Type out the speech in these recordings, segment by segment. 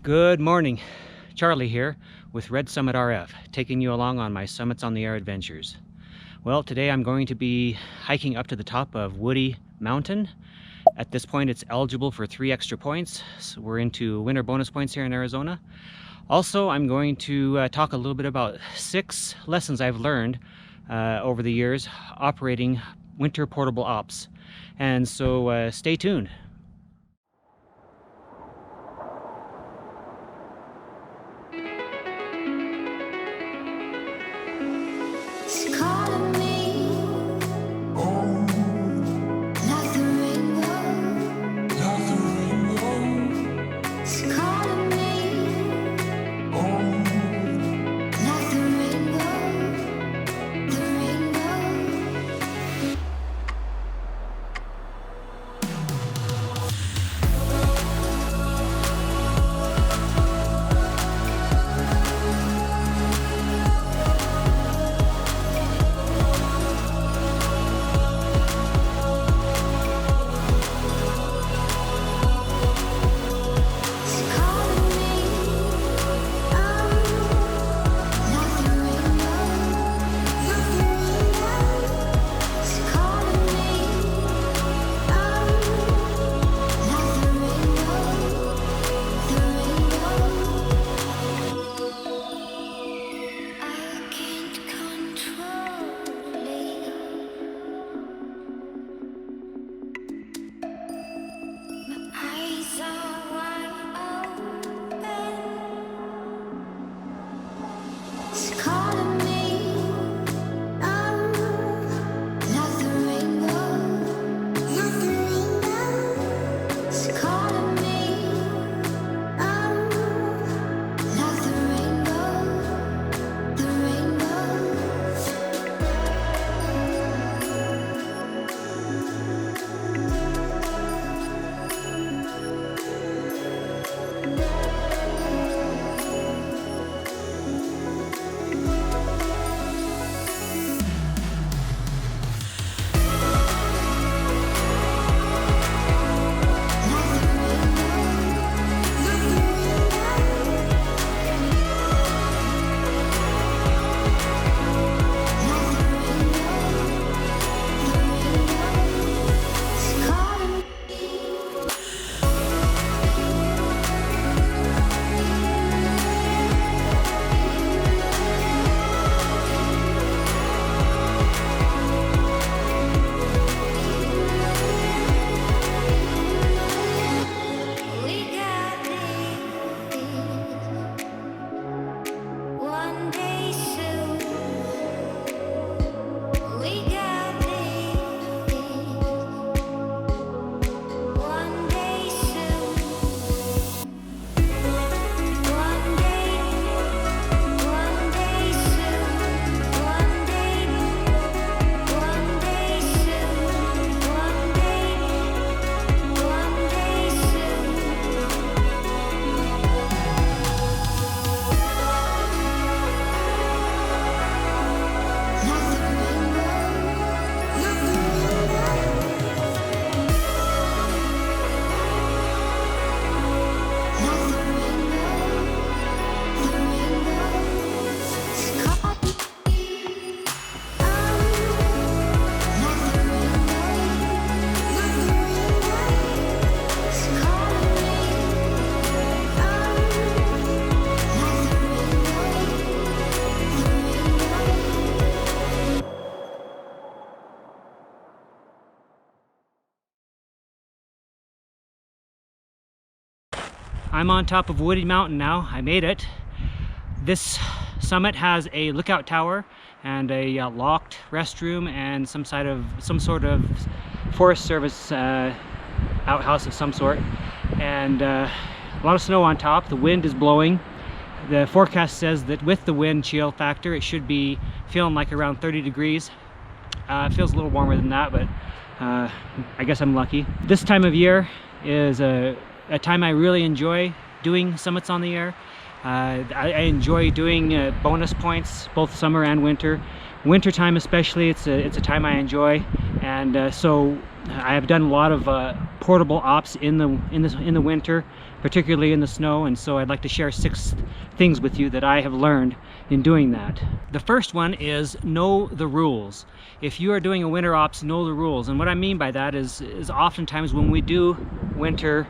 Good morning, Charlie here with Red Summit RF, taking you along on my Summits on the Air adventures. Well, today I'm going to be hiking up to the top of Woody Mountain. At this point it's eligible for 3 extra points, so we're into winter bonus points here in Arizona. Also, I'm going to talk a little bit about 6 lessons I've learned over the years operating winter portable ops. And so stay tuned. I'm on top of Woody Mountain now. I made it. This summit has a lookout tower and a locked restroom and some sort of Forest Service outhouse of some sort, and a lot of snow on top. The wind is blowing. The forecast says that with the wind chill factor, it should be feeling like around 30 degrees. It feels a little warmer than that, but I guess I'm lucky. This time of year is a time I really enjoy doing summits on the air. I enjoy doing bonus points both summer and winter. Winter time especially, it's a time I enjoy, And so I have done a lot of portable ops in the winter, particularly in the snow, and so I'd like to share 6 things with you that I have learned in doing that. The first one is know the rules. If you are doing a winter ops, know the rules. And what I mean by that is oftentimes when we do winter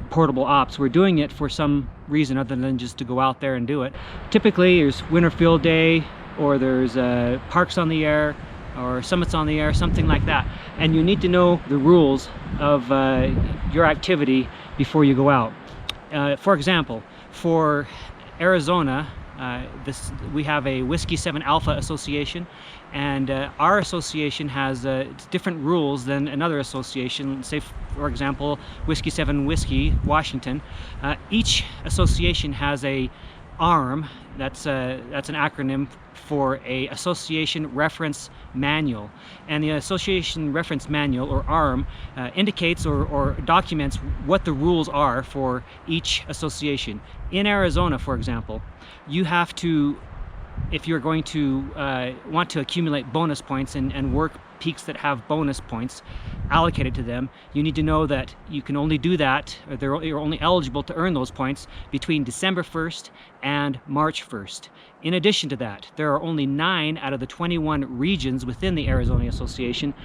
portable ops, we're doing it for some reason other than just to go out there and do it. Typically there's winter field day, or there's parks on the air, or summits on the air, something like that, and you need to know the rules of your activity before you go out. For example, for Arizona, we have a Whiskey 7 Alpha association, and our association has different rules than another association. Say, for example, Whiskey 7 Whiskey Washington. Each association has a ARM. That's an acronym for a Association Reference Manual, and the Association Reference Manual, or ARM, indicates or documents what the rules are for each association. In Arizona, for example, you have to, if you're going to want to accumulate bonus points and work peaks that have bonus points allocated to them, you need to know that you can only do that, or you're only eligible to earn those points between December 1st and March 1st. In addition to that, there are only 9 out of the 21 regions within the Arizona Association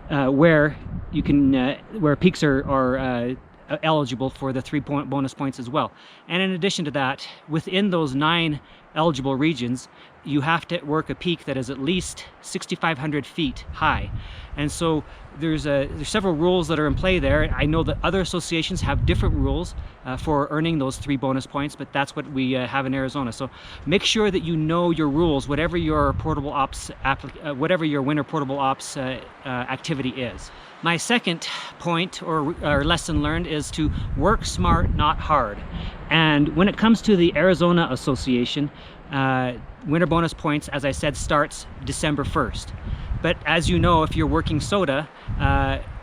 where you can where peaks are eligible for the 3-point bonus points as well. And in addition to that, within those 9 eligible regions, you have to work a peak that is at least 6,500 feet high. And so there's several rules that are in play there. I know that other associations have different rules for earning those 3 bonus points, but that's what we have in Arizona. So make sure that you know your rules, whatever your portable ops, whatever your winter portable ops activity is. My second point or lesson learned is to work smart, not hard. And when it comes to the Arizona Association, winter bonus points, as I said, starts December 1st. But as you know, if you're working SOTA,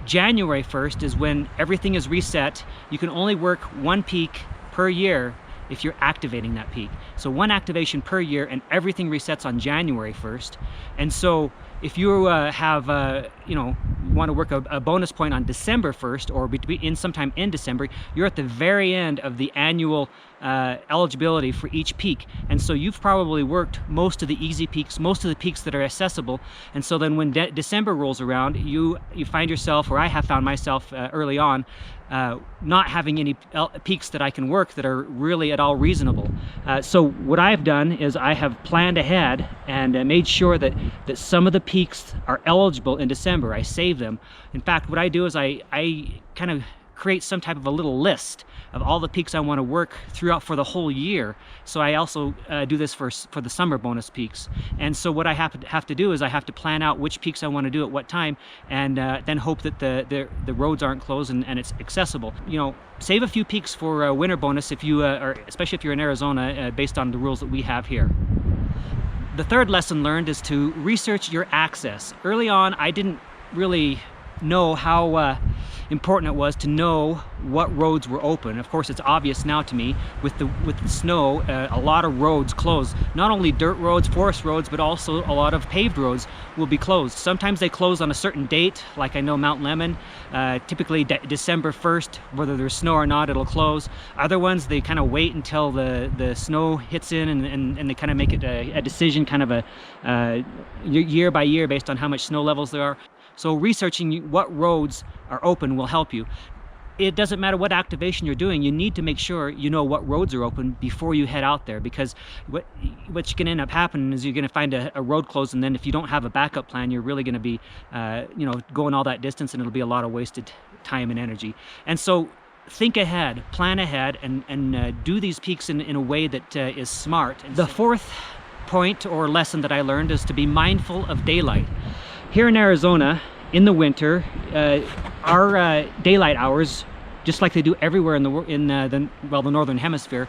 January 1st is when everything is reset. You can only work 1 peak per year if you're activating that peak. So 1 activation per year, and everything resets on January 1st. And so if you want to work a bonus point on December 1st, or sometime in December, you're at the very end of the annual eligibility for each peak. And so you've probably worked most of the easy peaks, most of the peaks that are accessible. And so then when December rolls around, you find yourself, or I have found myself early on, not having any peaks that I can work that are really at all reasonable. So what I've done is I have planned ahead and made sure that some of the peaks are eligible in December. I save them. In fact, what I do is I kind of create some type of a little list of all the peaks I want to work throughout for the whole year. So I also do this for the summer bonus peaks. And so what I have to do is I have to plan out which peaks I want to do at what time, and then hope that the roads aren't closed and it's accessible. You know, save a few peaks for winter bonus if you especially if you're in Arizona, based on the rules that we have here. The third lesson learned is to research your access. Early on, I didn't really know how important it was to know what roads were open. Of course, it's obvious now to me with the snow. A lot of roads closed. Not only dirt roads, forest roads, but also a lot of paved roads will be closed. Sometimes they close on a certain date, like I know Mount Lemmon, typically December 1st, whether there's snow or not, it'll close. Other ones, they kind of wait until the snow hits in, and they kind of make it a decision, kind of a year by year based on how much snow levels there are. So researching what roads are open will help you. It doesn't matter what activation you're doing, you need to make sure you know what roads are open before you head out there, because what's going to end up happening is you're going to find a road closed, and then if you don't have a backup plan, you're really going to be going all that distance, and it'll be a lot of wasted time and energy. And so think ahead, plan ahead, and do these peaks in a way that is smart. And the fourth point or lesson that I learned is to be mindful of daylight. Here in Arizona, in the winter, our daylight hours, just like they do everywhere in the northern hemisphere,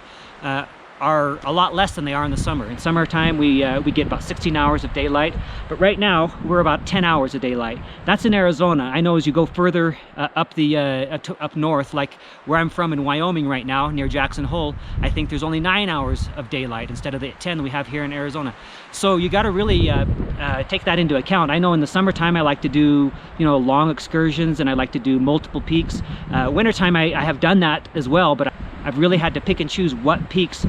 are a lot less than they are in the summer. In summertime, we get about 16 hours of daylight, but right now we're about 10 hours of daylight. That's in Arizona. I know as you go further up north, like where I'm from in Wyoming right now, near Jackson Hole, I think there's only 9 hours of daylight instead of the 10 we have here in Arizona. So you got to really take that into account. I know in the summertime I like to do, you know, long excursions, and I like to do multiple peaks. Wintertime I have done that as well, but I've really had to pick and choose what peaks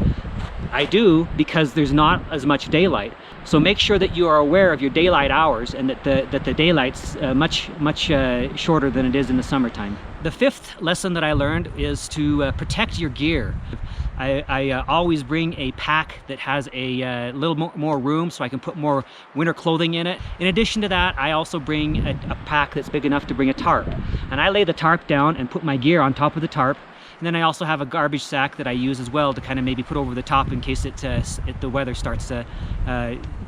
I do because there's not as much daylight. So make sure that you are aware of your daylight hours and that the daylight's much shorter than it is in the summertime. The fifth lesson that I learned is to protect your gear. I always bring a pack that has a little more room so I can put more winter clothing in it. In addition to that, I also bring a pack that's big enough to bring a tarp. And I lay the tarp down and put my gear on top of the tarp. And then I also have a garbage sack that I use as well to kind of maybe put over the top in case the weather starts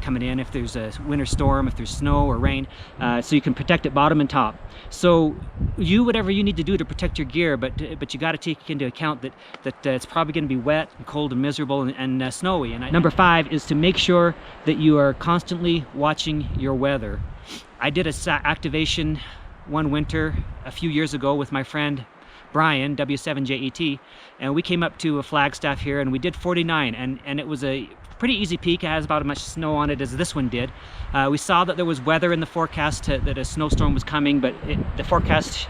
coming in, if there's a winter storm, if there's snow or rain, so you can protect it bottom and top. So whatever you need to do to protect your gear, but you got to take into account that it's probably going to be wet and cold and miserable and snowy. And number 5 is to make sure that you are constantly watching your weather. I did a activation one winter a few years ago with my friend Brian, W7JET, and we came up to a Flagstaff here and we did 49, and it was a pretty easy peak. It has about as much snow on it as this one did. We saw that there was weather in the forecast, that a snowstorm was coming, but the forecast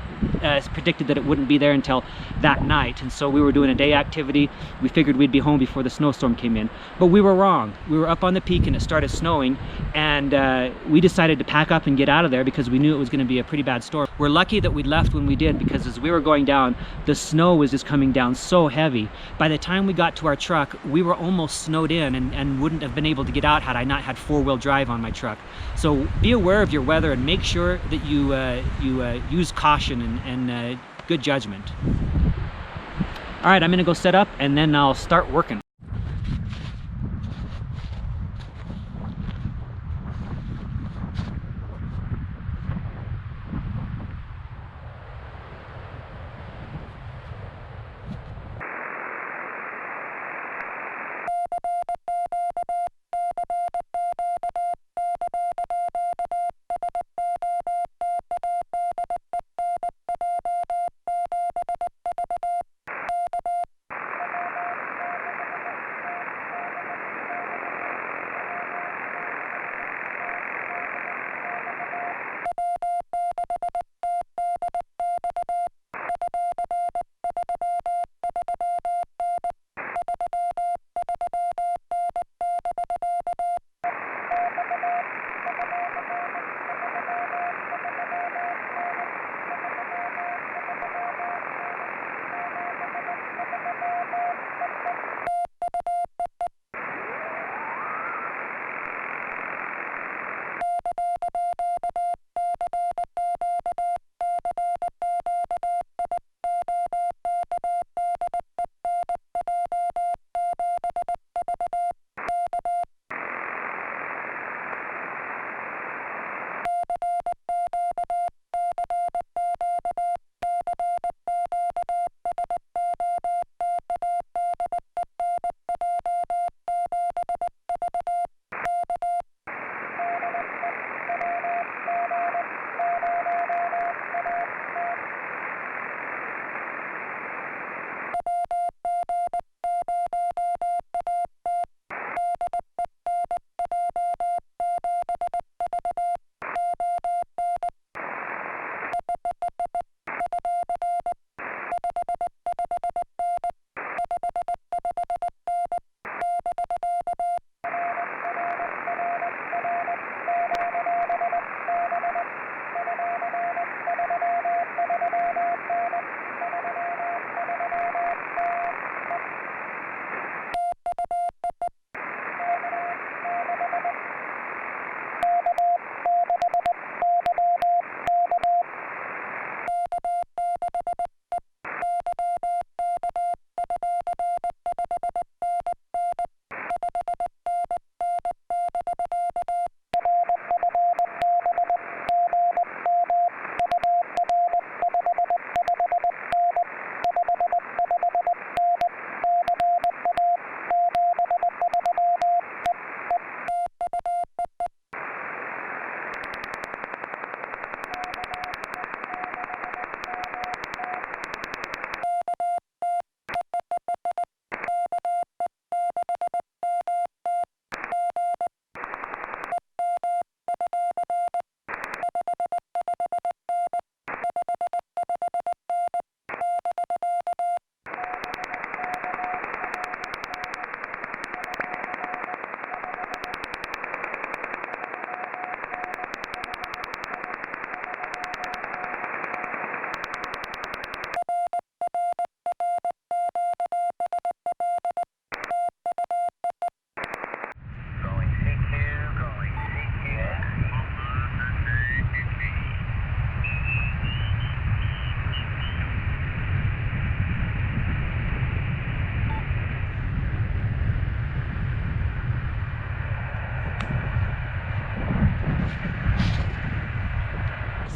predicted that it wouldn't be there until that night, and so we were doing a day activity. We figured we'd be home before the snowstorm came in, but we were wrong. We were up on the peak and it started snowing, and we decided to pack up and get out of there because we knew it was going to be a pretty bad storm. We're lucky that we left when we did, because as we were going down, the snow was just coming down so heavy. By the time we got to our truck, we were almost snowed in and wouldn't have been able to get out had I not had 4-wheel drive on my truck. So be aware of your weather and make sure that you use caution and good judgment. All right, I'm gonna go set up and then I'll start working.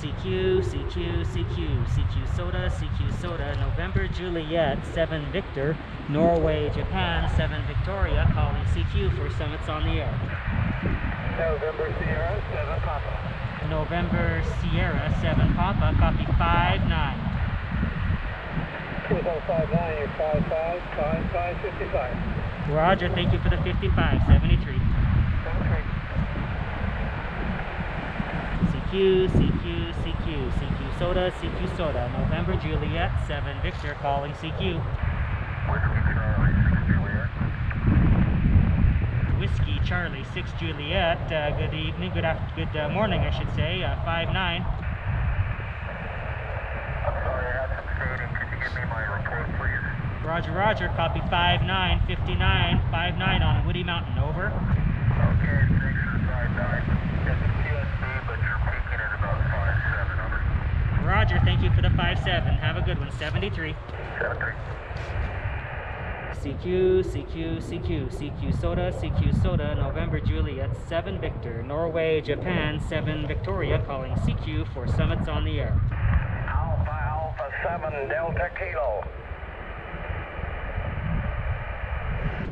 CQ, CQ, CQ, CQ Soda, November Juliet, 7 Victor, Norway, Japan, 7 Victoria, calling CQ for summits on the air. November Sierra, 7 Papa. November Sierra, 7 Papa, copy 59. 2059, you're 55, 55, Roger, thank you for the 55, 73. CQ, CQ, CQ, CQ Soda, November Juliet, 7 Victor, calling CQ. Whiskey Charlie, 6 Juliet, good evening, good morning I should say, 59. I'm sorry, I had some fading. Could you give me my report, please? Roger, Roger, copy 59, 59, 59 on Woody Mountain, over. Okay, thanks for 59. It's QSB, but you're peaking at about 57, over. Roger, thank you for the 57. Have a good one, 73. 73. CQ, CQ, CQ, CQ Soda, November Juliet, 7 Victor, Norway, Japan, 7 Victoria, calling CQ for summits on the air. Alpha 7 Delta Kilo.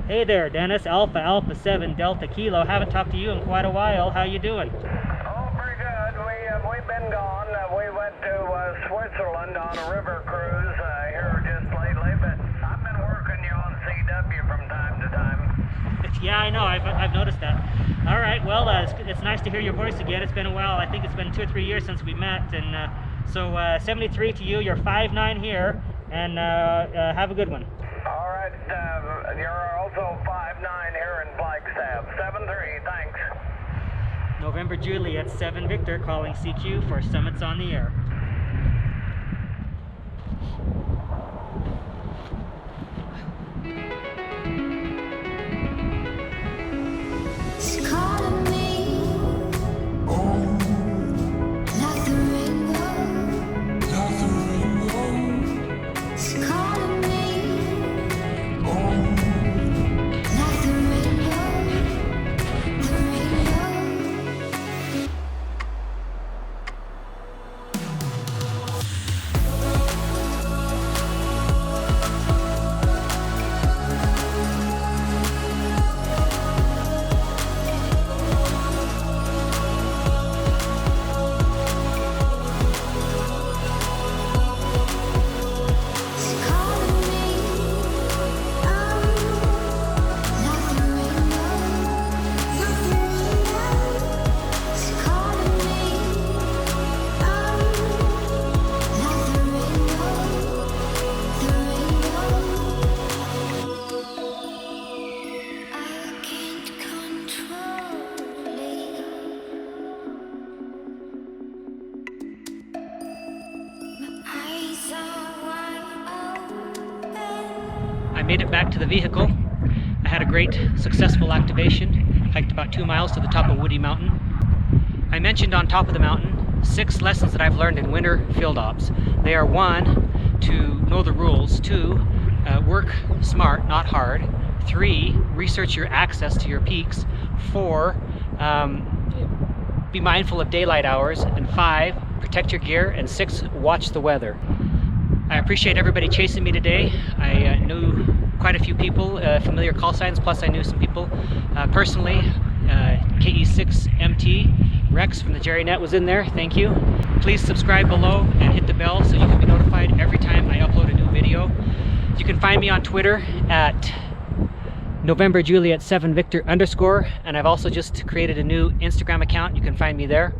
Hey there, Dennis, Alpha 7 Delta Kilo. Haven't talked to you in quite a while. How you doing? Oh, pretty good. We've been gone. We went to Switzerland on a river cruise here just lately, but I've been working you on CW from time to time. Yeah, I know. I've noticed that. All right. Well, it's nice to hear your voice again. It's been a while. I think it's been 2 or 3 years since we met. And so 73 to you. You're 59 here, and have a good one. All right. You're also 59 here in Flagstaff. 73. Thanks. November Juliet, 7 Victor, calling CQ for summits on the air. I made it back to the vehicle. I had a great, successful activation. Hiked about 2 miles to the top of Woody Mountain. I mentioned on top of the mountain 6 lessons that I've learned in winter field ops. They are: 1, to know the rules; 2, work smart, not hard; 3, research your access to your peaks; 4, be mindful of daylight hours; and 5, protect your gear; and 6, watch the weather. I appreciate everybody chasing me today. I knew quite a few people, familiar call signs, plus I knew some people personally. KE6MT Rex from the Jerry Net was in there. Thank you. Please subscribe below and hit the bell so you can be notified every time I upload a new video. You can find me on Twitter at November Juliet 7 Victor _, and I've also just created a new Instagram account. You can find me there.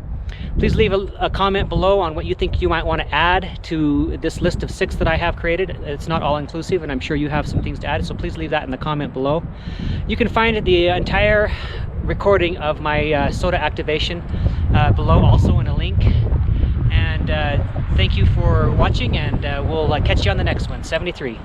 Please leave a comment below on what you think you might want to add to this list of 6 that I have created. It's not all inclusive, and I'm sure you have some things to add, so please leave that in the comment below. You can find the entire recording of my soda activation below, also in a link. And thank you for watching, and we'll catch you on the next one. 73.